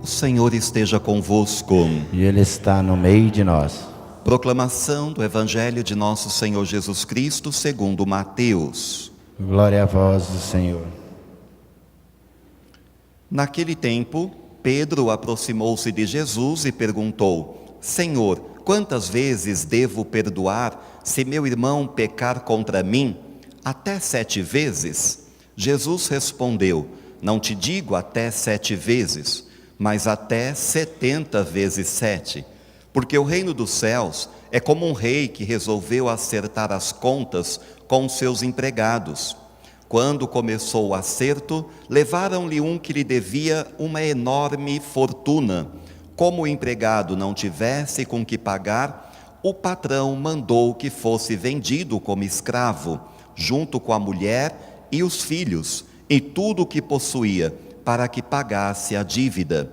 O Senhor esteja convosco. E Ele está no meio de nós. Proclamação do Evangelho de nosso Senhor Jesus Cristo segundo Mateus. Glória a vós, Senhor. Naquele tempo, Pedro aproximou-se de Jesus e perguntou: Senhor, quantas vezes devo perdoar se meu irmão pecar contra mim? Até 7 vezes? Jesus respondeu: Não te digo até 7 vezes, mas até 70 vezes 7. Porque o reino dos céus é como um rei que resolveu acertar as contas com seus empregados. Quando começou o acerto, levaram-lhe um que lhe devia uma enorme fortuna. Como o empregado não tivesse com que pagar, o patrão mandou que fosse vendido como escravo, junto com a mulher e os filhos, e tudo o que possuía, para que pagasse a dívida.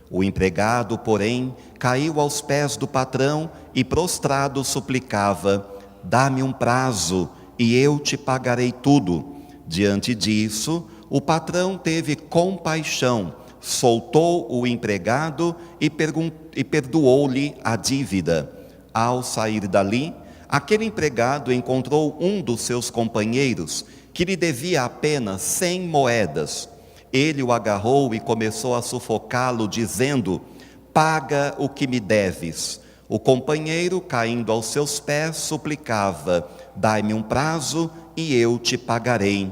O empregado, porém, caiu aos pés do patrão e prostrado suplicava: Dá-me um prazo e eu te pagarei tudo. Diante disso, o patrão teve compaixão, soltou o empregado e perdoou-lhe a dívida. Ao sair dali, aquele empregado encontrou um dos seus companheiros, que lhe devia apenas 100 moedas. Ele o agarrou e começou a sufocá-lo, dizendo: Paga o que me deves. O companheiro, caindo aos seus pés, suplicava: Dai-me um prazo e eu te pagarei.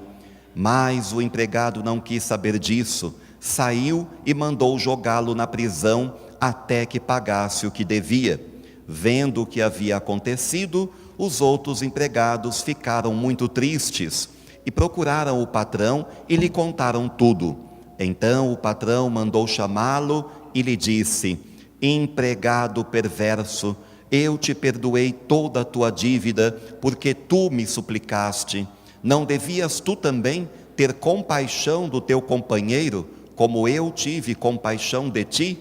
Mas o empregado não quis saber disso, saiu e mandou jogá-lo na prisão até que pagasse o que devia. Vendo o que havia acontecido, os outros empregados ficaram muito tristes e procuraram o patrão e lhe contaram tudo. Então o patrão mandou chamá-lo e lhe disse: Empregado perverso, eu te perdoei toda a tua dívida, porque tu me suplicaste. Não devias tu também ter compaixão do teu companheiro, como eu tive compaixão de ti?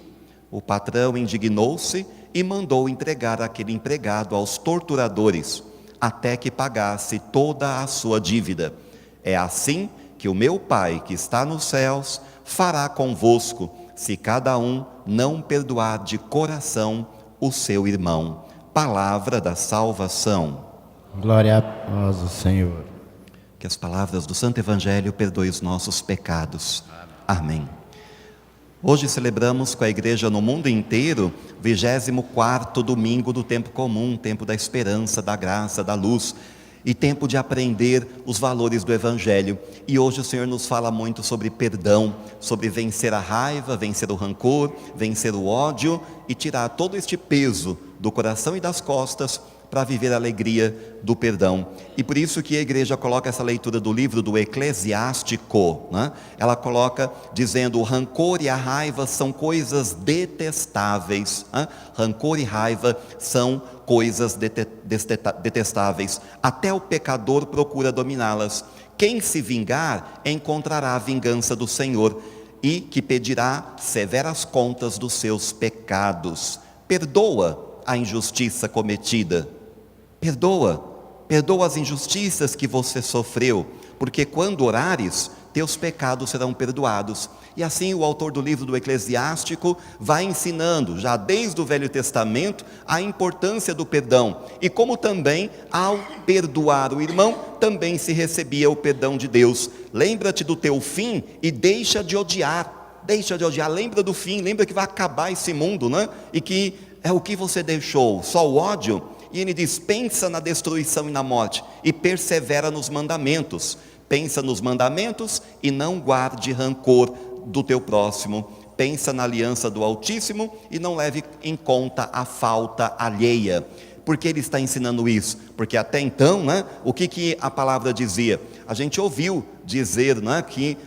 O patrão indignou-se e mandou entregar aquele empregado aos torturadores, até que pagasse toda a sua dívida. É assim que o meu Pai, que está nos céus, fará convosco, se cada um não perdoar de coração o seu irmão. Palavra da salvação. Glória a vós, Senhor. Que as palavras do Santo Evangelho perdoem os nossos pecados. Amém. Hoje celebramos com a igreja no mundo inteiro o 24º domingo do tempo comum, tempo da esperança, da graça, da luz, e tempo de aprender os valores do Evangelho. E hoje o Senhor nos fala muito sobre perdão, sobre vencer a raiva, vencer o rancor, vencer o ódio e tirar todo este peso do coração e das costas para viver a alegria do perdão. E por isso que a igreja coloca essa leitura do livro do Eclesiástico, né? Ela coloca dizendo: o rancor e a raiva são coisas detestáveis, né? Rancor e raiva são coisas detestáveis, até o pecador procura dominá-las. Quem se vingar encontrará a vingança do Senhor, e que pedirá severas contas dos seus pecados. Perdoa a injustiça cometida. Perdoa as injustiças que você sofreu, porque quando orares, teus pecados serão perdoados. E assim o autor do livro do Eclesiástico vai ensinando, já desde o Velho Testamento, a importância do perdão, e como também, ao perdoar o irmão, também se recebia o perdão de Deus. Lembra-te do teu fim e deixa de odiar, lembra do fim, lembra que vai acabar esse mundo, né? E que é o que você deixou, só o ódio. E ele diz: pensa na destruição e na morte, e persevera nos mandamentos. Pensa nos mandamentos e não guarde rancor do teu próximo. Pensa na aliança do Altíssimo e não leve em conta a falta alheia. Por que ele está ensinando isso? Porque até então, né, o que a palavra dizia? A gente ouviu dizer, né, que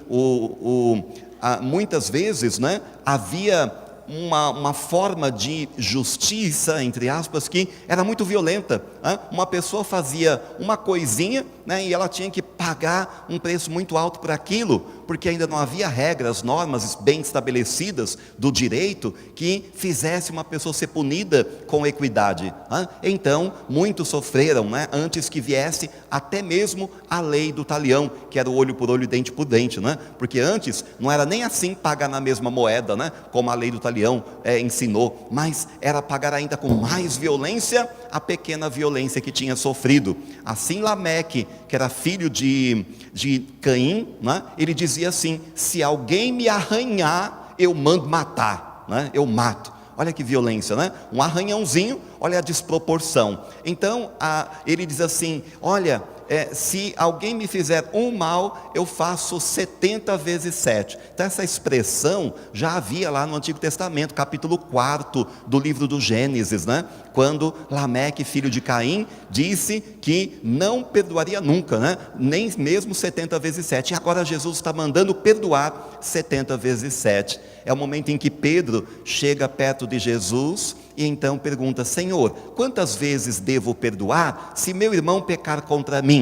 muitas vezes, né, havia uma forma de justiça, entre aspas, que era muito violenta. Uma pessoa fazia uma coisinha, né, e ela tinha que pagar um preço muito alto por aquilo, porque ainda não havia regras, normas bem estabelecidas do direito que fizesse uma pessoa ser punida com equidade. Então, muitos sofreram, né, antes que viesse até mesmo a lei do talião, que era o olho por olho, dente por dente, né? Porque antes não era nem assim pagar na mesma moeda, né, como a lei do talião ensinou, mas era pagar ainda com mais violência a pequena violência que tinha sofrido. Assim Lameque, que era filho de Caim, né, ele dizia assim: se alguém me arranhar, eu mando matar, né? Eu mato. Olha que violência, né? Um arranhãozinho, olha a desproporção. Então, ele diz assim: olha, se alguém me fizer um mal, eu faço 70 vezes 7. Então essa expressão já havia lá no Antigo Testamento, capítulo 4 do livro do Gênesis, né? Quando Lameque, filho de Caim, disse que não perdoaria nunca, né? Nem mesmo 70 vezes 7. E agora Jesus está mandando perdoar 70 vezes 7. É o momento em que Pedro chega perto de Jesus e então pergunta: Senhor, quantas vezes devo perdoar se meu irmão pecar contra mim?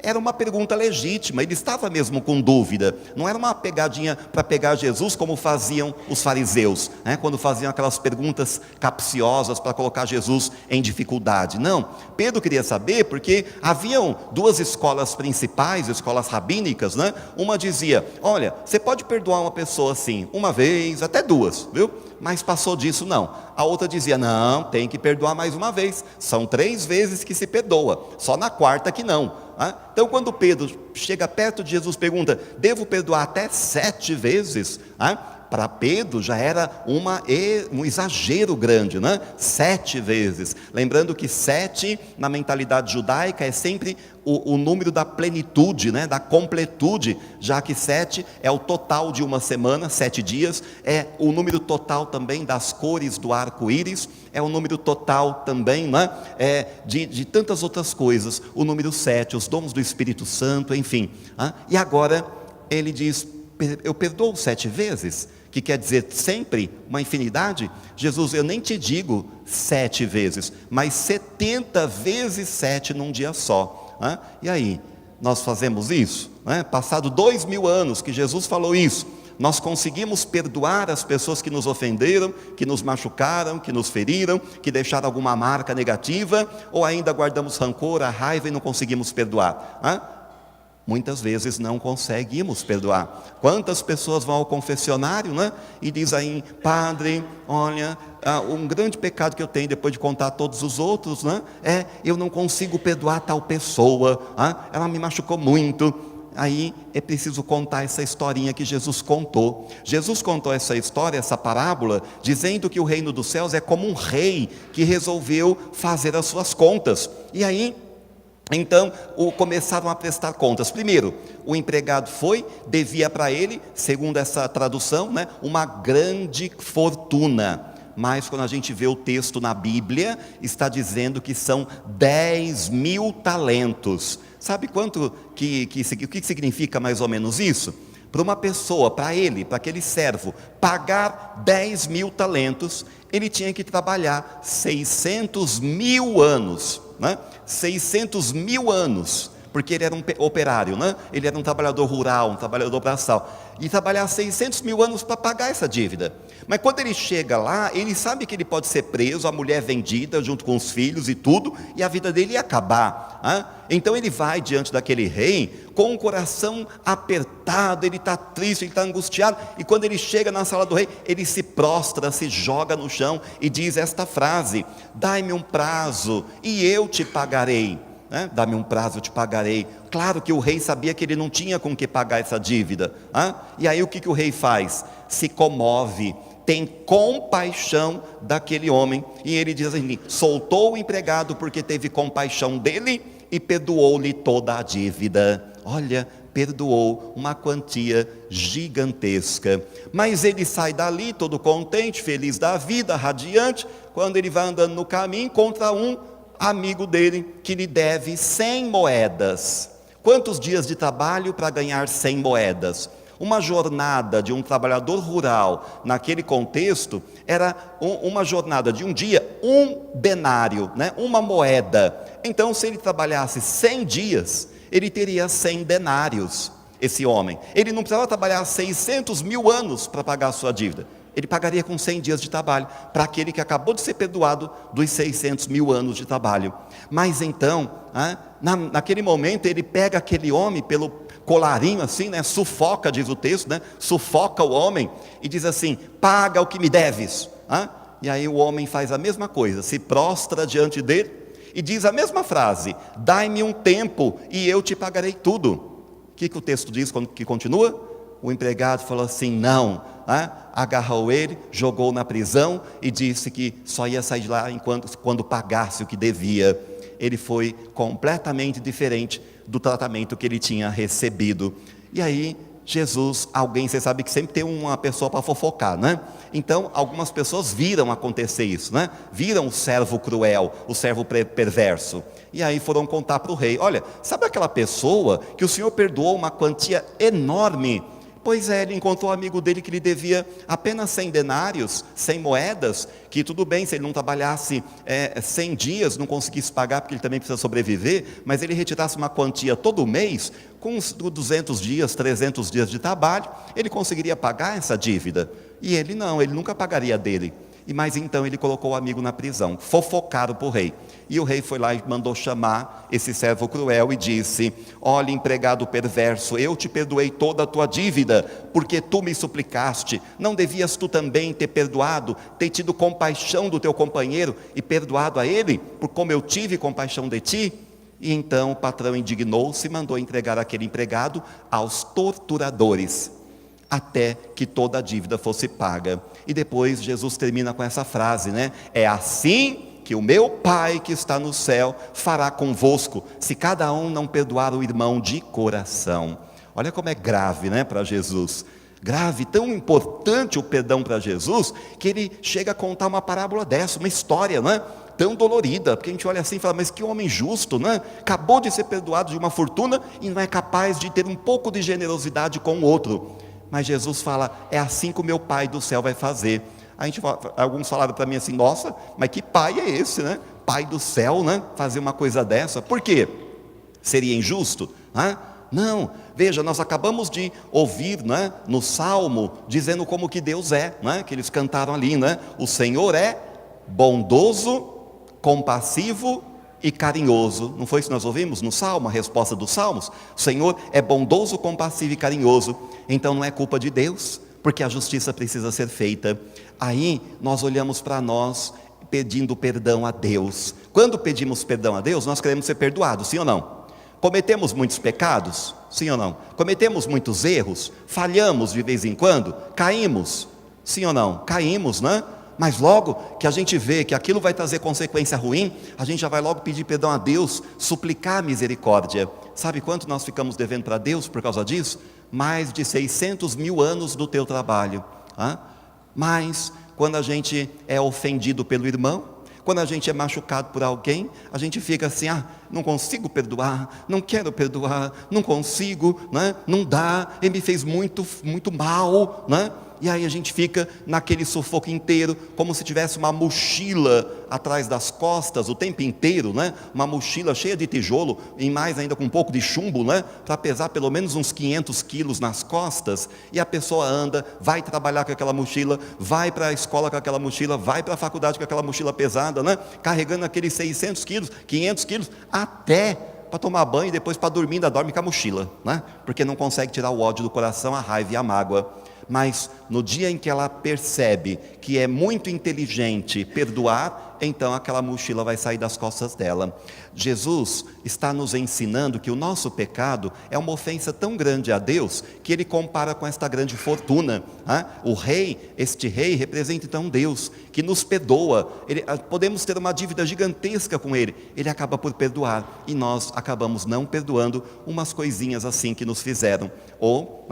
Era uma pergunta legítima, ele estava mesmo com dúvida, não era uma pegadinha para pegar Jesus como faziam os fariseus, né? Quando faziam aquelas perguntas capciosas para colocar Jesus em dificuldade. Não, Pedro queria saber, porque haviam duas escolas principais, escolas rabínicas, né? Uma dizia: olha, você pode perdoar uma pessoa assim, uma vez, até duas, viu? Mas passou disso, não. A outra dizia: não, tem que perdoar mais uma vez, são 3 vezes que se perdoa, só na quarta que não. Então quando Pedro chega perto de Jesus, pergunta: devo perdoar até 7 vezes? Para Pedro já era um exagero grande, né? 7 vezes, lembrando que 7 na mentalidade judaica é sempre o número da plenitude, né? Da completude, já que 7 é o total de uma semana, 7 dias, é o número total também das cores do arco-íris, é o número total também, né? De tantas outras coisas, o número 7, os dons do Espírito Santo, enfim. E agora ele diz: eu perdoo 7 vezes, que quer dizer sempre uma infinidade. Jesus, eu nem te digo 7 vezes, mas 70 vezes 7 num dia só. E aí, nós fazemos isso? Passado 2000 anos que Jesus falou isso, nós conseguimos perdoar as pessoas que nos ofenderam, que nos machucaram, que nos feriram, que deixaram alguma marca negativa, ou ainda guardamos rancor, a raiva e não conseguimos perdoar? Muitas vezes não conseguimos perdoar. Quantas pessoas vão ao confessionário, né? E diz aí: padre, olha, um grande pecado que eu tenho, depois de contar todos os outros, né? Eu não consigo perdoar tal pessoa, ela me machucou muito. Aí é preciso contar essa historinha que Jesus contou. Jesus contou essa história, essa parábola, dizendo que o reino dos céus é como um rei que resolveu fazer as suas contas. E aí, então, começaram a prestar contas. Primeiro, o empregado devia para ele, segundo essa tradução, né, uma grande fortuna. Mas quando a gente vê o texto na Bíblia, está dizendo que são 10.000 talentos. Sabe quanto o que significa mais ou menos isso? Para uma pessoa, para aquele servo, pagar 10.000 talentos, ele tinha que trabalhar 600.000 anos, né? 600.000 anos, porque ele era um operário, né? Ele era um trabalhador rural, um trabalhador braçal, e trabalhar 600.000 anos para pagar essa dívida. Mas quando ele chega lá, ele sabe que ele pode ser preso, a mulher vendida, junto com os filhos e tudo, e a vida dele ia acabar. Então ele vai diante daquele rei, com o coração apertado, ele está triste, ele está angustiado, e quando ele chega na sala do rei, ele se prostra, se joga no chão, e diz esta frase: dai-me um prazo, e eu te pagarei. Dá-me um prazo, eu te pagarei. Claro que o rei sabia que ele não tinha com que pagar essa dívida. E aí o que o rei faz? Se comove, tem compaixão daquele homem, e ele diz assim: soltou o empregado porque teve compaixão dele e perdoou-lhe toda a dívida. Olha, perdoou uma quantia gigantesca. Mas ele sai dali todo contente, feliz da vida, radiante. Quando ele vai andando no caminho, encontra um amigo dele que lhe deve 100 moedas. Quantos dias de trabalho para ganhar 100 moedas? Uma jornada de um trabalhador rural, naquele contexto, era uma jornada de um dia um denário, né? Uma moeda. Então, se ele trabalhasse 100 dias, ele teria 100 denários, esse homem. Ele não precisava trabalhar 600 mil anos para pagar a sua dívida. Ele pagaria com 100 dias de trabalho, para aquele que acabou de ser perdoado dos 600 mil anos de trabalho. Mas então, naquele momento, ele pega aquele homem pelo colarinho assim, né? Sufoca, diz o texto, né? Sufoca o homem e diz assim: paga o que me deves. E aí o homem faz a mesma coisa, se prostra diante dele e diz a mesma frase: dai-me um tempo e eu te pagarei tudo. O que o texto diz quando que continua? O empregado falou assim: não, agarrou ele, jogou na prisão e disse que só ia sair de lá quando pagasse o que devia. Ele foi completamente diferente do tratamento que ele tinha recebido. E aí Jesus, você sabe que sempre tem uma pessoa para fofocar, né? Então algumas pessoas viram acontecer isso, né? Viram o servo cruel, o servo perverso, e aí foram contar para o rei: olha, sabe aquela pessoa que o Senhor perdoou uma quantia enorme? Pois é, ele encontrou um amigo dele que lhe devia apenas 100 denários, 100 moedas, que tudo bem, se ele não trabalhasse 100 dias, não conseguisse pagar, porque ele também precisa sobreviver, mas ele retirasse uma quantia todo mês, com uns 200 dias, 300 dias de trabalho, ele conseguiria pagar essa dívida. E ele não, ele nunca pagaria dele. Mas então ele colocou o amigo na prisão, fofocaram para o rei. E o rei foi lá e mandou chamar esse servo cruel e disse: olha, empregado perverso, eu te perdoei toda a tua dívida, porque tu me suplicaste. Não devias tu também ter perdoado, ter tido compaixão do teu companheiro e perdoado a ele, por como eu tive compaixão de ti? E então o patrão indignou-se e mandou entregar aquele empregado aos torturadores, até que toda a dívida fosse paga. E depois Jesus termina com essa frase, né? É assim que o meu Pai que está no céu fará convosco, se cada um não perdoar o irmão de coração. Olha como é grave, né, para Jesus. Grave, tão importante o perdão para Jesus, que ele chega a contar uma parábola dessa, uma história, né? Tão dolorida, porque a gente olha assim e fala: mas que homem justo, né? Acabou de ser perdoado de uma fortuna e não é capaz de ter um pouco de generosidade com o outro. Mas Jesus fala: é assim que o meu Pai do céu vai fazer. Alguns falaram para mim assim: nossa, mas que pai é esse, né? Pai do céu, né? Fazer uma coisa dessa. Por quê? Seria injusto? Não, veja, nós acabamos de ouvir, né, no Salmo, dizendo como que Deus é, né? Que eles cantaram ali, né? O Senhor é bondoso, compassivo e carinhoso. Não foi isso que nós ouvimos no Salmo, a resposta dos Salmos? O Senhor é bondoso, compassivo e carinhoso. Então não é culpa de Deus, porque a justiça precisa ser feita. Aí nós olhamos para nós pedindo perdão a Deus. Quando pedimos perdão a Deus, nós queremos ser perdoados, sim ou não? Cometemos muitos pecados, sim ou não? Cometemos muitos erros, falhamos de vez em quando, caímos, sim ou não? Caímos, né? Mas logo que a gente vê que aquilo vai trazer consequência ruim, a gente já vai logo pedir perdão a Deus, suplicar misericórdia. Sabe quanto nós ficamos devendo para Deus por causa disso? Mais de 600 mil anos do teu trabalho. Mas quando a gente é ofendido pelo irmão, quando a gente é machucado por alguém, a gente fica assim: não consigo perdoar, não quero perdoar, não consigo, né? Não dá, ele me fez muito, muito mal, né? E aí a gente fica naquele sufoco inteiro, como se tivesse uma mochila atrás das costas o tempo inteiro, né? Uma mochila cheia de tijolo, e mais ainda com um pouco de chumbo, né? Para pesar pelo menos uns 500 quilos nas costas, e a pessoa anda, vai trabalhar com aquela mochila, vai para a escola com aquela mochila, vai para a faculdade com aquela mochila pesada, né? Carregando aqueles 600 quilos, 500 quilos, até para tomar banho e depois para dormir ainda dorme com a mochila, né? Porque não consegue tirar o ódio do coração, a raiva e a mágoa. Mas no dia em que ela percebe que é muito inteligente perdoar, então aquela mochila vai sair das costas dela. Jesus está nos ensinando que o nosso pecado é uma ofensa tão grande a Deus, que ele compara com esta grande fortuna. O rei, este rei representa então Deus, que nos perdoa. Podemos ter uma dívida gigantesca com ele, ele acaba por perdoar, e nós acabamos não perdoando umas coisinhas assim que nos fizeram. Ou,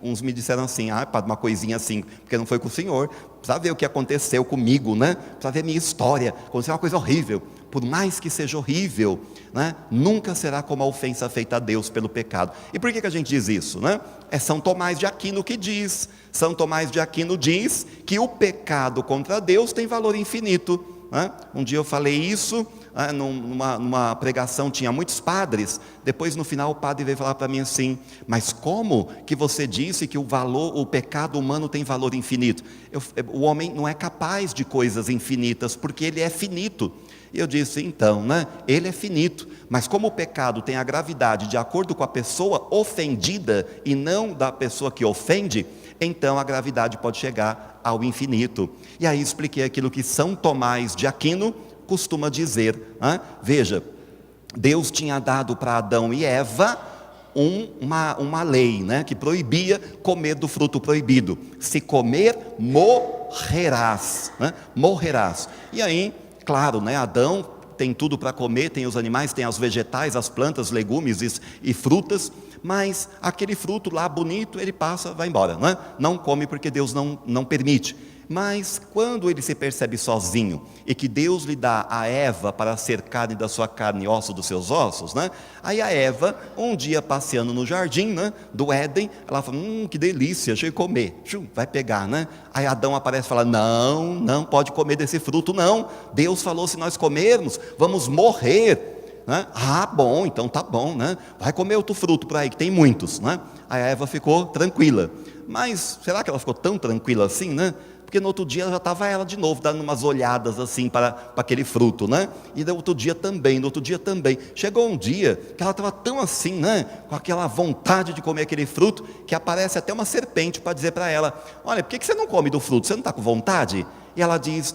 uns me disseram assim: uma coisinha assim, porque não foi com o Senhor, precisa ver o que aconteceu comigo, né? Precisa ver a minha história, aconteceu uma coisa horrível. Por mais que seja horrível, né? Nunca será como a ofensa feita a Deus pelo pecado. E por que a gente diz isso, né? É São Tomás de Aquino que diz. São Tomás de Aquino diz que o pecado contra Deus tem valor infinito. né? Um dia eu falei isso, numa pregação, tinha muitos padres. Depois no final o padre veio falar para mim assim: mas como que você disse que o pecado humano tem valor infinito? O homem não é capaz de coisas infinitas, porque ele é finito. E eu disse, então, né? Ele é finito, mas como o pecado tem a gravidade de acordo com a pessoa ofendida e não da pessoa que ofende, então a gravidade pode chegar ao infinito. E aí expliquei aquilo que São Tomás de Aquino costuma dizer, né? Veja, Deus tinha dado para Adão e Eva uma lei, né, que proibia comer do fruto proibido. Se comer, morrerás, né? Morrerás. E aí, claro, né, Adão tem tudo para comer, tem os animais, tem os vegetais, as plantas, legumes e frutas, mas aquele fruto lá bonito, ele passa, vai embora, né? Não come porque Deus não permite. Mas quando ele se percebe sozinho e que Deus lhe dá a Eva para ser carne da sua carne e osso dos seus ossos, né? Aí a Eva, um dia passeando no jardim, né, do Éden, ela fala, que delícia, deixa eu comer, vai pegar, né? Aí Adão aparece e fala, não pode comer desse fruto não, Deus falou, se nós comermos, vamos morrer, né? Ah, bom, então tá bom, né? Vai comer outro fruto por aí, que tem muitos, né? Aí a Eva ficou tranquila, mas será que ela ficou tão tranquila assim, né? Porque no outro dia já estava ela de novo, dando umas olhadas assim para aquele fruto, né? E no outro dia também. Chegou um dia que ela estava tão assim, né? Com aquela vontade de comer aquele fruto, que aparece até uma serpente para dizer para ela, olha, por que você não come do fruto? Você não está com vontade? E ela diz,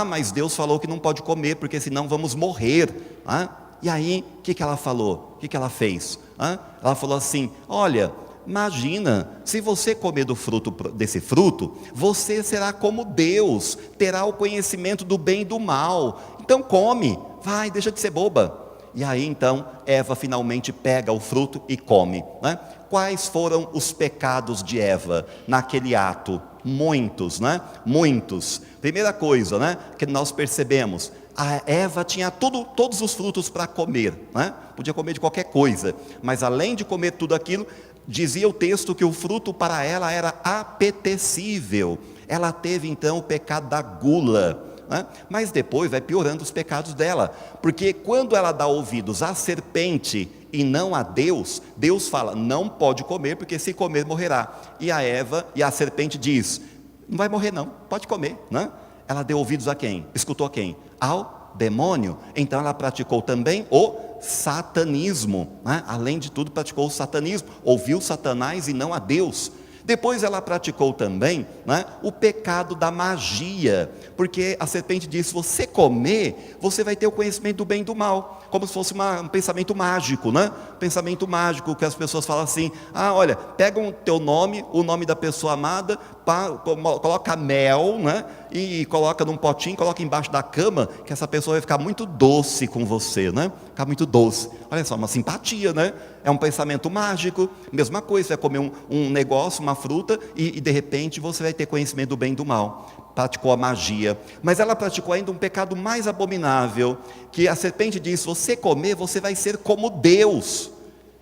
mas Deus falou que não pode comer, porque senão vamos morrer. E aí, o que ela falou? O que ela fez? Ela falou assim, olha, imagina, se você comer desse fruto, você será como Deus, terá o conhecimento do bem e do mal, então come, vai, deixa de ser boba. E aí então, Eva finalmente pega o fruto e come, né? Quais foram os pecados de Eva naquele ato? Muitos, né? Muitos. Primeira coisa, né, que nós percebemos, a Eva tinha todos os frutos para comer, né? Podia comer de qualquer coisa, mas além de comer tudo aquilo, dizia o texto que o fruto para ela era apetecível. Ela teve então o pecado da gula, né? Mas depois vai piorando os pecados dela, porque quando ela dá ouvidos à serpente e não a Deus, Deus fala, não pode comer, porque se comer morrerá. E a serpente diz, não vai morrer não, pode comer, né? Ela deu ouvidos a quem? Escutou a quem? Ao demônio. Então ela praticou também o satanismo, né? Além de tudo praticou o satanismo, ouviu Satanás e não a Deus. Depois ela praticou também, né, o pecado da magia, porque a serpente disse, se você comer, você vai ter o conhecimento do bem e do mal, como se fosse um pensamento mágico, né? Pensamento mágico, que as pessoas falam assim, olha, pega o teu nome, o nome da pessoa amada, coloca mel, né, e coloca num potinho, coloca embaixo da cama, que essa pessoa vai ficar muito doce com você, né? Ficar muito doce. Olha só, uma simpatia, né? É um pensamento mágico. Mesma coisa, você vai comer um negócio, uma fruta, e de repente você vai ter conhecimento do bem e do mal. Praticou a magia. Mas ela praticou ainda um pecado mais abominável, que a serpente diz, se você comer, você vai ser como Deus.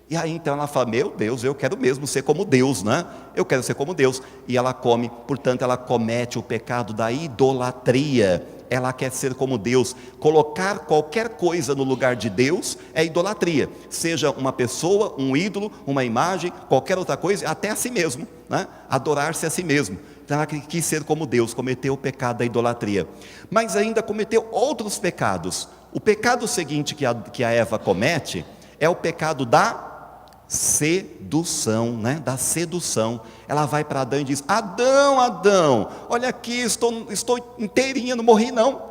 E aí então ela fala, meu Deus, eu quero mesmo ser como Deus, né? Eu quero ser como Deus. E ela come, portanto ela comete o pecado da idolatria. Ela quer ser como Deus. Colocar qualquer coisa no lugar de Deus é idolatria. Seja uma pessoa, um ídolo, uma imagem, qualquer outra coisa, até a si mesmo, né? Adorar-se a si mesmo. Então ela quis ser como Deus, cometeu o pecado da idolatria. Mas ainda cometeu outros pecados. O pecado seguinte que a Eva comete é o pecado da sedução, né? Da sedução. Ela vai para Adão e diz, Adão, olha aqui, estou inteirinha, não morri não,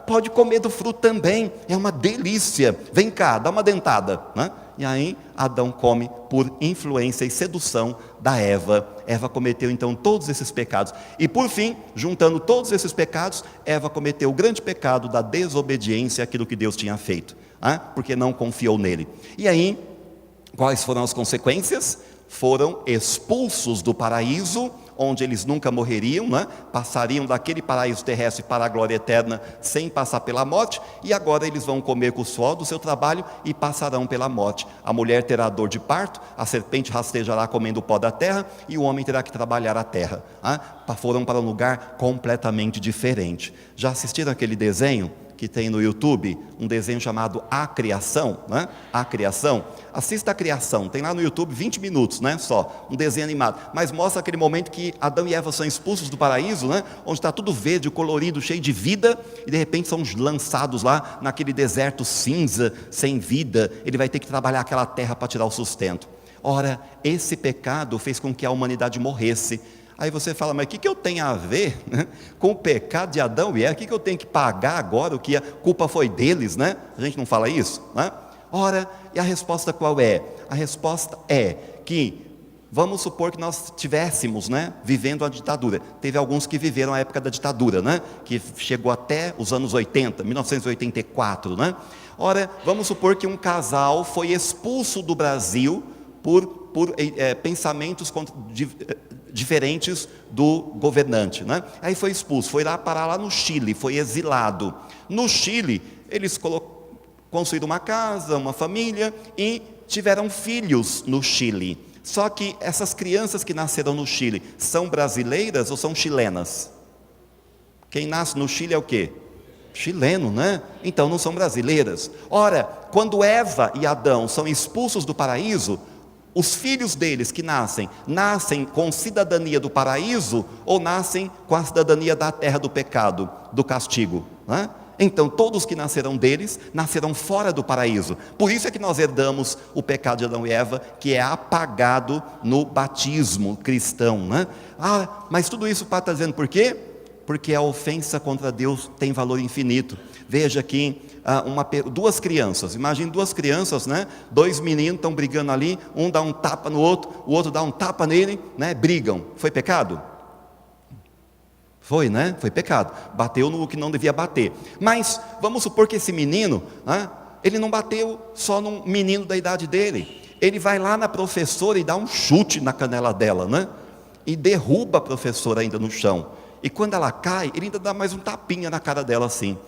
pode comer do fruto também, é uma delícia, vem cá, dá uma dentada, né? E aí Adão come por influência e sedução da Eva. Eva cometeu então todos esses pecados, e por fim, juntando todos esses pecados, Eva cometeu o grande pecado da desobediência àquilo que Deus tinha feito, porque não confiou nele. E aí, quais foram as consequências? Foram expulsos do paraíso, onde eles nunca morreriam, né? Passariam daquele paraíso terrestre para a glória eterna sem passar pela morte, e agora eles vão comer com o suor do seu trabalho e passarão pela morte. A mulher terá dor de parto, a serpente rastejará comendo o pó da terra, e o homem terá que trabalhar a terra. Foram para um lugar completamente diferente. Já assistiram aquele desenho que tem no YouTube, um desenho chamado A Criação, né? A Criação. Assista A Criação, tem lá no YouTube 20 minutos, né? Só, um desenho animado, mas mostra aquele momento que Adão e Eva são expulsos do paraíso, né? Onde está tudo verde, colorido, cheio de vida, e de repente são lançados lá naquele deserto cinza, sem vida. Ele vai ter que trabalhar aquela terra para tirar o sustento. Ora, esse pecado fez com que a humanidade morresse. Aí você fala, mas o que eu tenho a ver, né, com o pecado de Adão e Eva? O que eu tenho que pagar agora? O que a culpa foi deles, né? A gente não fala isso, né? Ora, e a resposta qual é? A resposta é que, vamos supor que nós estivéssemos, né, vivendo a ditadura. Teve alguns que viveram a época da ditadura, né, que chegou até os anos 80, 1984, né? Ora, vamos supor que um casal foi expulso do Brasil por pensamentos diferentes do governante, né? Aí foi expulso, foi lá parar lá no Chile, foi exilado. No Chile, eles construíram uma casa, uma família e tiveram filhos no Chile. Só que essas crianças que nasceram no Chile são brasileiras ou são chilenas? Quem nasce no Chile é o quê? Chileno, né? Então não são brasileiras. Ora, quando Eva e Adão são expulsos do paraíso, os filhos deles que nascem com cidadania do paraíso ou nascem com a cidadania da terra do pecado, do castigo, né? Então todos que nascerão deles, nascerão fora do paraíso. Por isso é que nós herdamos o pecado de Adão e Eva, que é apagado no batismo cristão, né? Mas tudo isso o Padre está dizendo por quê? Porque a ofensa contra Deus tem valor infinito. Veja aqui, duas crianças, imagine duas crianças, né? Dois meninos estão brigando ali, um dá um tapa no outro, o outro dá um tapa nele, né? Brigam, foi pecado? Foi, né? Foi pecado, bateu no que não devia bater. Mas vamos supor que esse menino, ele não bateu só num menino da idade dele, ele vai lá na professora e dá um chute na canela dela, né? E derruba a professora ainda no chão, e quando ela cai, ele ainda dá mais um tapinha na cara dela assim.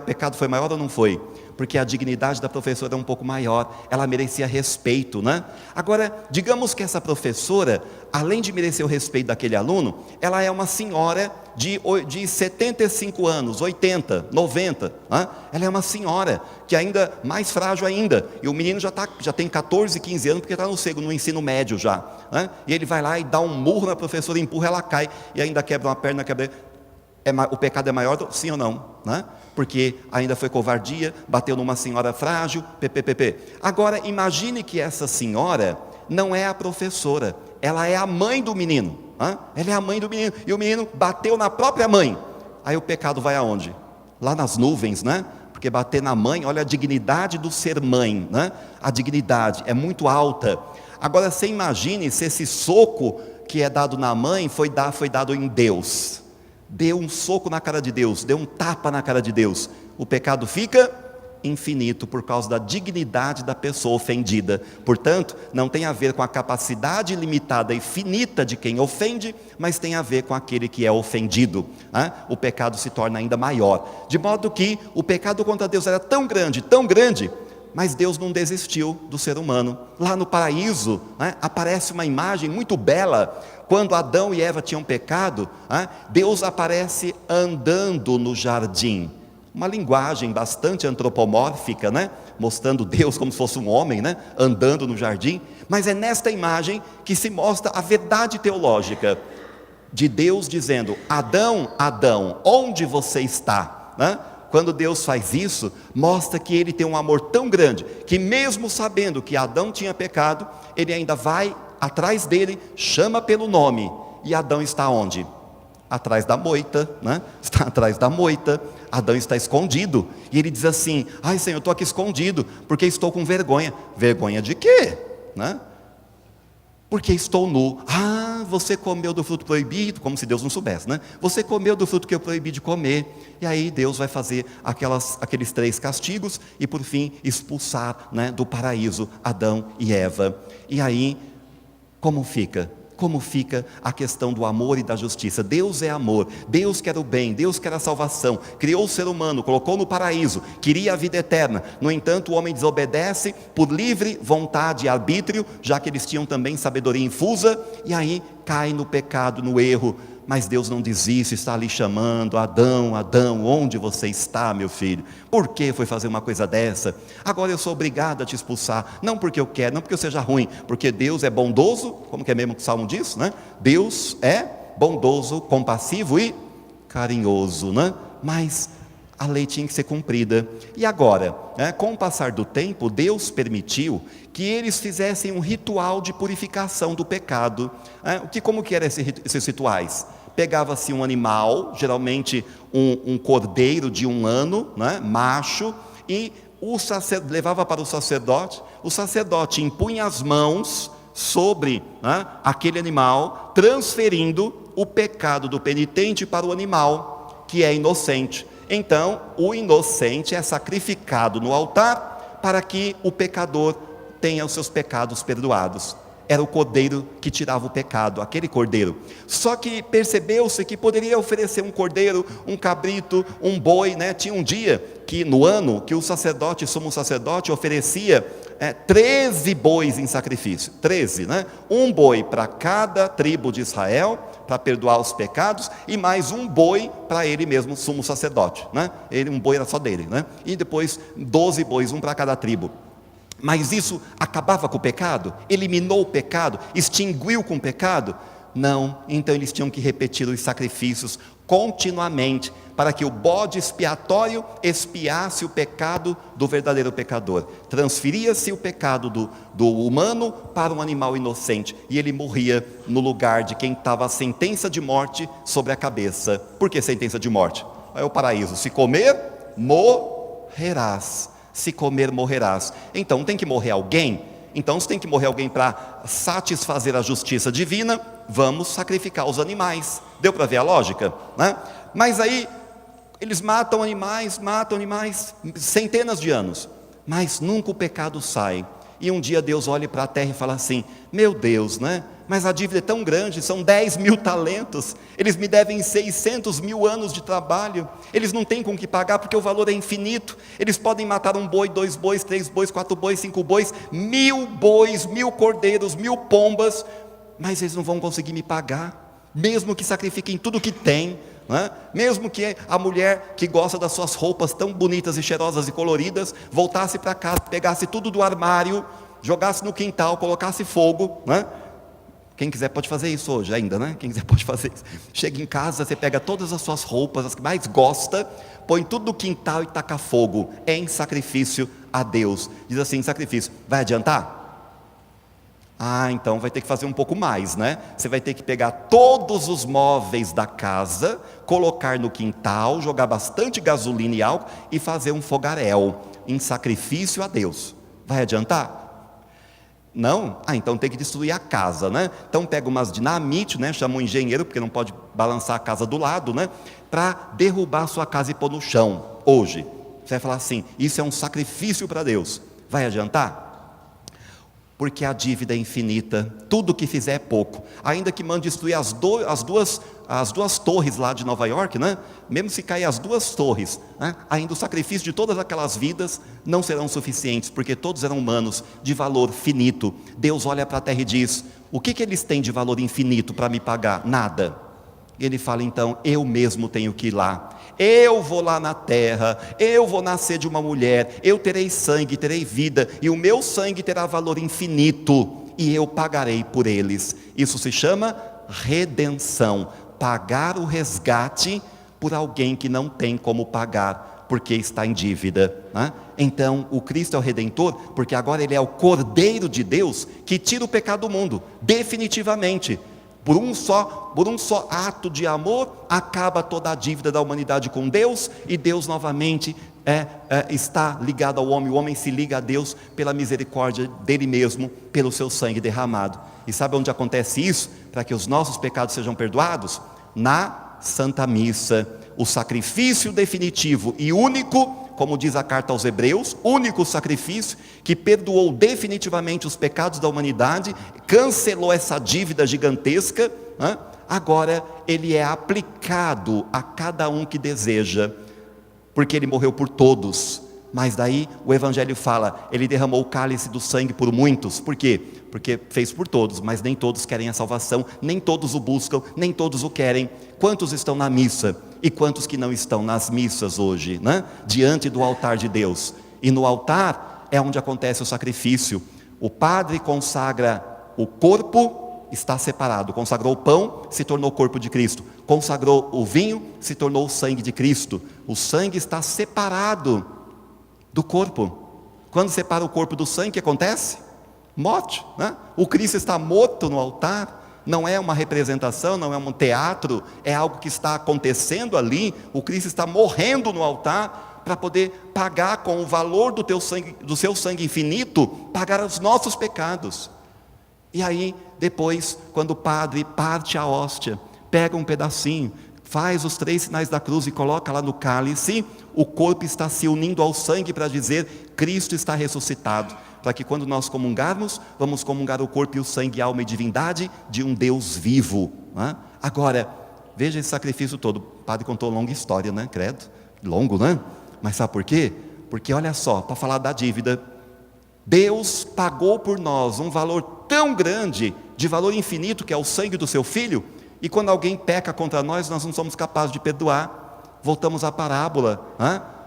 Pecado foi maior ou não foi? Porque a dignidade da professora é um pouco maior, ela merecia respeito, né? Agora, digamos que essa professora, além de merecer o respeito daquele aluno, ela é uma senhora de 75 anos, 80, 90, né? Ela é uma senhora, que ainda mais frágil ainda, e o menino já tem 14, 15 anos, porque está no ensino médio já, né? E ele vai lá e dá um murro na professora, empurra, ela cai, e ainda quebra uma perna, o pecado é maior, sim ou não, né? Porque ainda foi covardia, bateu numa senhora frágil, Agora imagine que essa senhora não é a professora, ela é a mãe do menino, né? Ela é a mãe do menino, e o menino bateu na própria mãe. Aí o pecado vai aonde? Lá nas nuvens, né? Porque bater na mãe, olha a dignidade do ser mãe, né? A dignidade é muito alta. Agora você imagine se esse soco que é dado na mãe foi dado em Deus. Deu um soco na cara de Deus, deu um tapa na cara de Deus, o pecado fica infinito por causa da dignidade da pessoa ofendida. Portanto, não tem a ver com a capacidade limitada e finita de quem ofende, mas tem a ver com aquele que é ofendido, né? O pecado se torna ainda maior, de modo que o pecado contra Deus era tão grande, mas Deus não desistiu do ser humano. Lá no paraíso, né, aparece uma imagem muito bela. Quando Adão e Eva tinham pecado, Deus aparece andando no jardim. Uma linguagem bastante antropomórfica, né, mostrando Deus como se fosse um homem, né, andando no jardim. Mas é nesta imagem que se mostra a verdade teológica de Deus dizendo: Adão, Adão, onde você está? Né? Quando Deus faz isso, mostra que Ele tem um amor tão grande, que mesmo sabendo que Adão tinha pecado, Ele ainda vai atrás dele, chama pelo nome, e Adão está onde? Atrás da moita, né? Está atrás da moita, Adão está escondido, e ele diz assim: ai Senhor, eu estou aqui escondido, porque estou com vergonha. Vergonha de quê? Né? Porque estou nu. Você comeu do fruto proibido, como se Deus não soubesse, né? Você comeu do fruto que eu proibi de comer. E aí Deus vai fazer aqueles 3 castigos, e por fim expulsar, né, do paraíso Adão e Eva. E aí, como fica? como fica a questão do amor e da justiça. Deus é amor, Deus quer o bem, Deus quer a salvação, criou o ser humano, colocou no paraíso, queria a vida eterna. No entanto, o homem desobedece por livre vontade e arbítrio, já que eles tinham também sabedoria infusa, e aí cai no pecado, no erro. Mas Deus não desiste, está ali chamando: Adão, Adão, onde você está, meu filho? Por que foi fazer uma coisa dessa? Agora eu sou obrigado a te expulsar, não porque eu quero, não porque eu seja ruim, porque Deus é bondoso, como que é mesmo que o Salmo diz, né? Deus é bondoso, compassivo e carinhoso, né? Mas a lei tinha que ser cumprida. E agora, com o passar do tempo, Deus permitiu que eles fizessem um ritual de purificação do pecado. Como que eram esses rituais? Pegava-se um animal, geralmente um cordeiro de 1 ano, né, macho, e levava para o sacerdote impunha as mãos sobre aquele animal, transferindo o pecado do penitente para o animal, que é inocente. Então, o inocente é sacrificado no altar para que o pecador tenha os seus pecados perdoados. Era o cordeiro que tirava o pecado, aquele cordeiro. Só que percebeu-se que poderia oferecer um cordeiro, um cabrito, um boi, né? Tinha um dia que no ano que o sumo sacerdote oferecia 13 bois em sacrifício, 13, né? Um boi para cada tribo de Israel, para perdoar os pecados, e mais um boi para ele mesmo, sumo sacerdote, né? Um boi era só dele, né? E depois 12 bois, um para cada tribo. Mas isso acabava com o pecado? Eliminou o pecado? Extinguiu com o pecado? Não. Então eles tinham que repetir os sacrifícios continuamente, para que o bode expiatório expiasse o pecado do verdadeiro pecador. Transferia-se o pecado do humano para um animal inocente, e ele morria no lugar de quem estava a sentença de morte sobre a cabeça. Por que sentença de morte? É o paraíso: se comer, morrerás. Se comer, morrerás. Então tem que morrer alguém. Então, se tem que morrer alguém para satisfazer a justiça divina, vamos sacrificar os animais. Deu para ver a lógica, né? Mas aí eles matam animais, centenas de anos, mas nunca o pecado sai. E um dia Deus olha para a terra e fala assim: meu Deus, né? Mas a dívida é tão grande, são 10.000 talentos, eles me devem 600.000 anos de trabalho, eles não têm com o que pagar, porque o valor é infinito. Eles podem matar 1 boi, 2 bois, 3 bois, 4 bois, 5 bois, 1.000 bois, 1.000 cordeiros, 1.000 pombas, mas eles não vão conseguir me pagar, mesmo que sacrifiquem tudo que tem, né? Mesmo que a mulher que gosta das suas roupas tão bonitas e cheirosas e coloridas, voltasse para casa, pegasse tudo do armário, jogasse no quintal, colocasse fogo, né? Quem quiser pode fazer isso hoje ainda, né? Quem quiser pode fazer isso. Chega em casa, você pega todas as suas roupas, as que mais gosta, põe tudo no quintal e taca fogo, em sacrifício a Deus. Diz assim: sacrifício, vai adiantar? Então vai ter que fazer um pouco mais, né? Você vai ter que pegar todos os móveis da casa, colocar no quintal, jogar bastante gasolina e álcool e fazer um fogaréu, em sacrifício a Deus. Vai adiantar? Não? Então tem que destruir a casa, né? Então pega umas dinamite, né? Chama um engenheiro, porque não pode balançar a casa do lado, né? Para derrubar a sua casa e pôr no chão. Hoje, você vai falar assim: isso é um sacrifício para Deus. Vai adiantar? Porque a dívida é infinita, tudo que fizer é pouco. Ainda que mande destruir as duas torres lá de Nova York, né? Mesmo se cair as 2 torres, né? Ainda o sacrifício de todas aquelas vidas não serão suficientes, porque todos eram humanos de valor finito. Deus olha para a terra e diz: o que eles têm de valor infinito para me pagar? Nada. Ele fala: então eu mesmo tenho que ir lá, eu vou lá na terra, eu vou nascer de uma mulher, eu terei sangue, terei vida, e o meu sangue terá valor infinito, e eu pagarei por eles. Isso se chama redenção, pagar o resgate por alguém que não tem como pagar, porque está em dívida, né? Então o Cristo é o Redentor, porque agora Ele é o Cordeiro de Deus, que tira o pecado do mundo, definitivamente. Por um só ato de amor, acaba toda a dívida da humanidade com Deus, e Deus novamente está ligado ao homem, o homem se liga a Deus pela misericórdia dele mesmo, pelo seu sangue derramado. E sabe onde acontece isso? Para que os nossos pecados sejam perdoados? Na Santa Missa. O sacrifício definitivo e único como diz a carta aos Hebreus, único sacrifício que perdoou definitivamente os pecados da humanidade, cancelou essa dívida gigantesca, agora ele é aplicado a cada um que deseja, porque ele morreu por todos. Mas daí o Evangelho fala, ele derramou o cálice do sangue por muitos. Por quê? Porque fez por todos, mas nem todos querem a salvação, nem todos o buscam, nem todos o querem. Quantos estão na missa e quantos que não estão nas missas hoje, diante do altar de Deus? E no altar é onde acontece o sacrifício. O padre consagra o corpo, está separado. Consagrou o pão, se tornou o corpo de Cristo. Consagrou o vinho, se tornou o sangue de Cristo. O sangue está separado do corpo. Quando separa o corpo do sangue, o que acontece? Morte, O Cristo está morto no altar, não é uma representação, não é um teatro, é algo que está acontecendo ali. O Cristo está morrendo no altar, para poder pagar com o valor do seu sangue infinito, pagar os nossos pecados. E aí, depois, quando o padre parte a hóstia, pega um pedacinho, faz os 3 sinais da cruz e coloca lá no cálice, o corpo está se unindo ao sangue para dizer, Cristo está ressuscitado, para que quando nós comungarmos, vamos comungar o corpo e o sangue, alma e divindade de um Deus vivo. Agora, veja esse sacrifício todo. O padre contou longa história, credo, longo, mas sabe por quê? Porque olha só, para falar da dívida, Deus pagou por nós um valor tão grande, de valor infinito, que é o sangue do seu Filho, e quando alguém peca contra nós, nós não somos capazes de perdoar. Voltamos à parábola,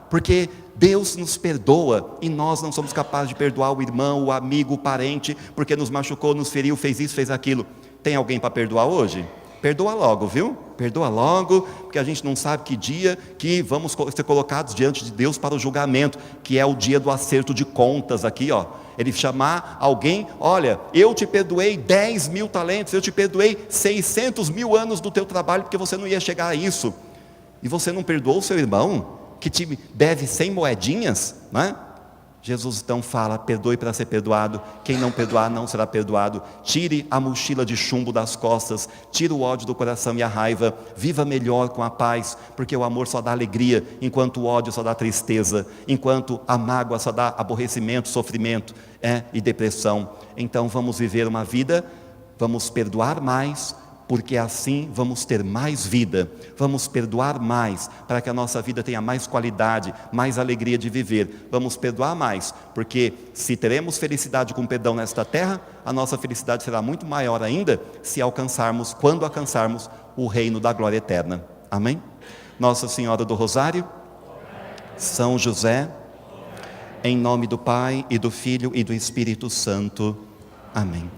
porque Deus nos perdoa, e nós não somos capazes de perdoar o irmão, o amigo, o parente, porque nos machucou, nos feriu, fez isso, fez aquilo. Tem alguém para perdoar hoje? Perdoa logo, viu? Perdoa logo, porque a gente não sabe que dia que vamos ser colocados diante de Deus para o julgamento, que é o dia do acerto de contas aqui, Ele chamar alguém, olha, eu te perdoei 10 mil talentos, eu te perdoei 600 mil anos do teu trabalho, porque você não ia chegar a isso, e você não perdoou o seu irmão, que te deve 100 moedinhas, Jesus então fala, perdoe para ser perdoado, quem não perdoar não será perdoado. Tire a mochila de chumbo das costas, tire o ódio do coração e a raiva, viva melhor com a paz, porque o amor só dá alegria, enquanto o ódio só dá tristeza, enquanto a mágoa só dá aborrecimento, sofrimento e depressão. Então vamos viver uma vida, vamos perdoar mais, porque assim vamos ter mais vida, vamos perdoar mais, para que a nossa vida tenha mais qualidade, mais alegria de viver. Vamos perdoar mais, porque se teremos felicidade com perdão nesta terra, a nossa felicidade será muito maior ainda, quando alcançarmos o reino da glória eterna. Amém? Nossa Senhora do Rosário, São José, em nome do Pai, e do Filho, e do Espírito Santo. Amém.